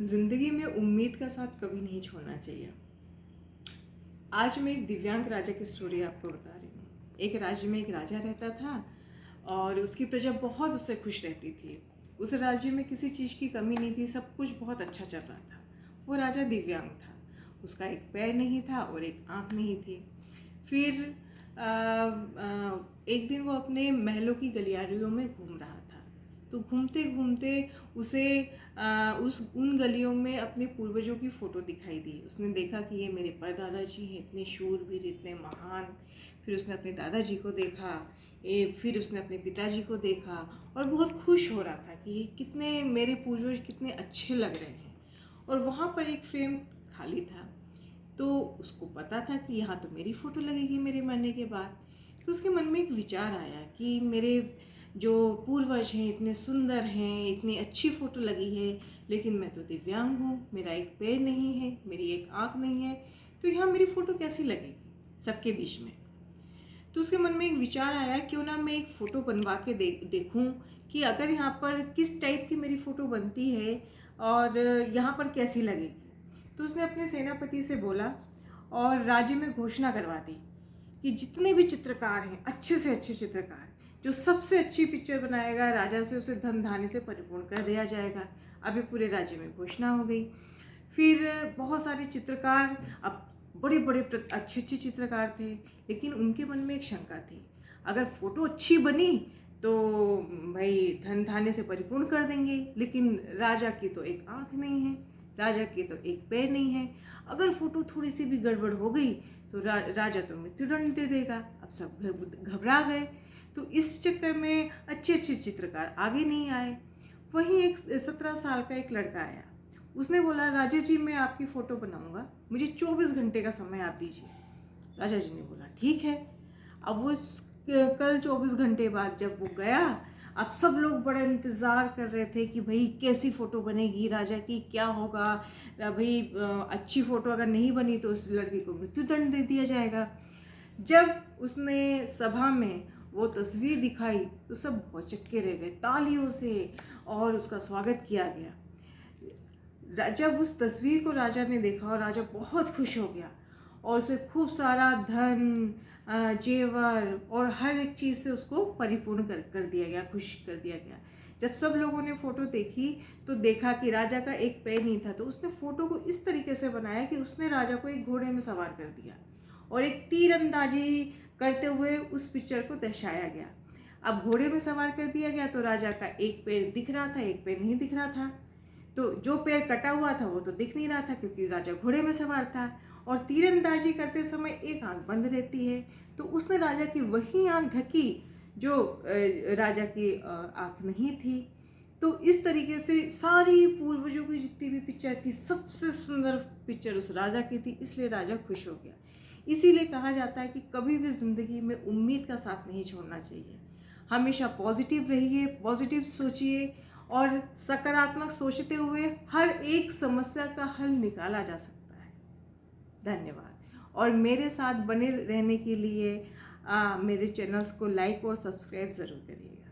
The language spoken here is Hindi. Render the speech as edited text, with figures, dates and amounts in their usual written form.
ज़िंदगी में उम्मीद का साथ कभी नहीं छोड़ना चाहिए। आज मैं एक दिव्यांग राजा की स्टोरी आपको बता रही हूँ। एक राज्य में एक राजा रहता था और उसकी प्रजा बहुत उससे खुश रहती थी। उस राज्य में किसी चीज़ की कमी नहीं थी, सब कुछ बहुत अच्छा चल रहा था। वो राजा दिव्यांग था, उसका एक पैर नहीं था और एक आँख नहीं थी। फिर एक दिन वो अपने महलों की गलियारियों में घूम रहा था। तो घूमते घूमते उसे उस उन गलियों में अपने पूर्वजों की फ़ोटो दिखाई दी। उसने देखा कि ये मेरे परदादाजी हैं, इतने शूरवीर, इतने महान। फिर उसने अपने दादाजी को देखा, फिर उसने अपने पिताजी को देखा और बहुत खुश हो रहा था कि कितने मेरे पूर्वज कितने अच्छे लग रहे हैं। और वहाँ पर एक फ्रेम खाली था, तो उसको पता था कि यहाँ तो मेरी फ़ोटो लगेगी मेरे मरने के बाद। तो उसके मन में एक विचार आया कि मेरे जो पूर्वज हैं इतने सुंदर हैं, इतनी अच्छी फ़ोटो लगी है, लेकिन मैं तो दिव्यांग हूँ, मेरा एक पैर नहीं है, मेरी एक आँख नहीं है, तो यहाँ मेरी फ़ोटो कैसी लगेगी सबके बीच में। तो उसके मन में एक विचार आया, क्यों ना मैं एक फ़ोटो बनवा के देखूँ कि अगर यहाँ पर किस टाइप की मेरी फ़ोटो बनती है और यहाँ पर कैसी लगेगी। तो उसने अपने सेनापति से बोला और राज्य में घोषणा करवा दी कि जितने भी चित्रकार हैं, अच्छे से अच्छे चित्रकार, जो सबसे अच्छी पिक्चर बनाएगा, राजा से उसे धन धान्य से परिपूर्ण कर दिया जाएगा। अभी पूरे राज्य में घोषणा हो गई। फिर बहुत सारे चित्रकार, अब बड़े बड़े अच्छे अच्छे चित्रकार थे, लेकिन उनके मन में एक शंका थी, अगर फोटो अच्छी बनी तो भाई धन धान्य से परिपूर्ण कर देंगे, लेकिन राजा की तो एक आँख नहीं है, राजा की तो एक पैर नहीं है, अगर फोटो थोड़ी सी भी गड़बड़ हो गई तो राजा तो मृत्युदंड दे देगा। अब सब घबरा गए। तो इस चक्कर में अच्छे अच्छे चित्रकार आगे नहीं आए। वहीं एक 17 साल का एक लड़का आया। उसने बोला, राजा जी मैं आपकी फ़ोटो बनाऊंगा, मुझे 24 घंटे का समय आप दीजिए। राजा जी ने बोला ठीक है। अब वो कल 24 घंटे बाद जब वो गया, अब सब लोग बड़ा इंतज़ार कर रहे थे कि भाई कैसी फ़ोटो बनेगी राजा की, क्या होगा भाई, अच्छी फ़ोटो अगर नहीं बनी तो उस लड़के को मृत्युदंड दे दिया जाएगा। जब उसने सभा में वो तस्वीर दिखाई तो सब भौचक्के रह गए तालियों से और उसका स्वागत किया गया। जब उस तस्वीर को राजा ने देखा और राजा बहुत खुश हो गया और उसे खूब सारा धन, जेवर और हर एक चीज़ से उसको परिपूर्ण कर दिया गया, खुश कर दिया गया। जब सब लोगों ने फ़ोटो देखी तो देखा कि राजा का एक पैर नहीं था, तो उसने फ़ोटो को इस तरीके से बनाया कि उसने राजा को एक घोड़े में सवार कर दिया और एक तीरंदाजी करते हुए उस पिक्चर को दर्शाया गया। अब घोड़े में सवार कर दिया गया तो राजा का एक पैर दिख रहा था, एक पैर नहीं दिख रहा था। तो जो पैर कटा हुआ था वो तो दिख नहीं रहा था क्योंकि राजा घोड़े में सवार था, और तीरंदाजी करते समय एक आंख बंद रहती है, तो उसने राजा की वही आंख ढकी जो राजा की आंख नहीं थी। तो इस तरीके से सारी पूर्वजों की जितनी भी पिक्चर थी, सबसे सुंदर पिक्चर उस राजा की थी, इसलिए राजा खुश हो गया। इसीलिए कहा जाता है कि कभी भी ज़िंदगी में उम्मीद का साथ नहीं छोड़ना चाहिए। हमेशा पॉजिटिव रहिए, पॉजिटिव सोचिए और सकारात्मक सोचते हुए हर एक समस्या का हल निकाला जा सकता है। धन्यवाद। और मेरे साथ बने रहने के लिए मेरे चैनल्स को लाइक और सब्सक्राइब ज़रूर करिएगा।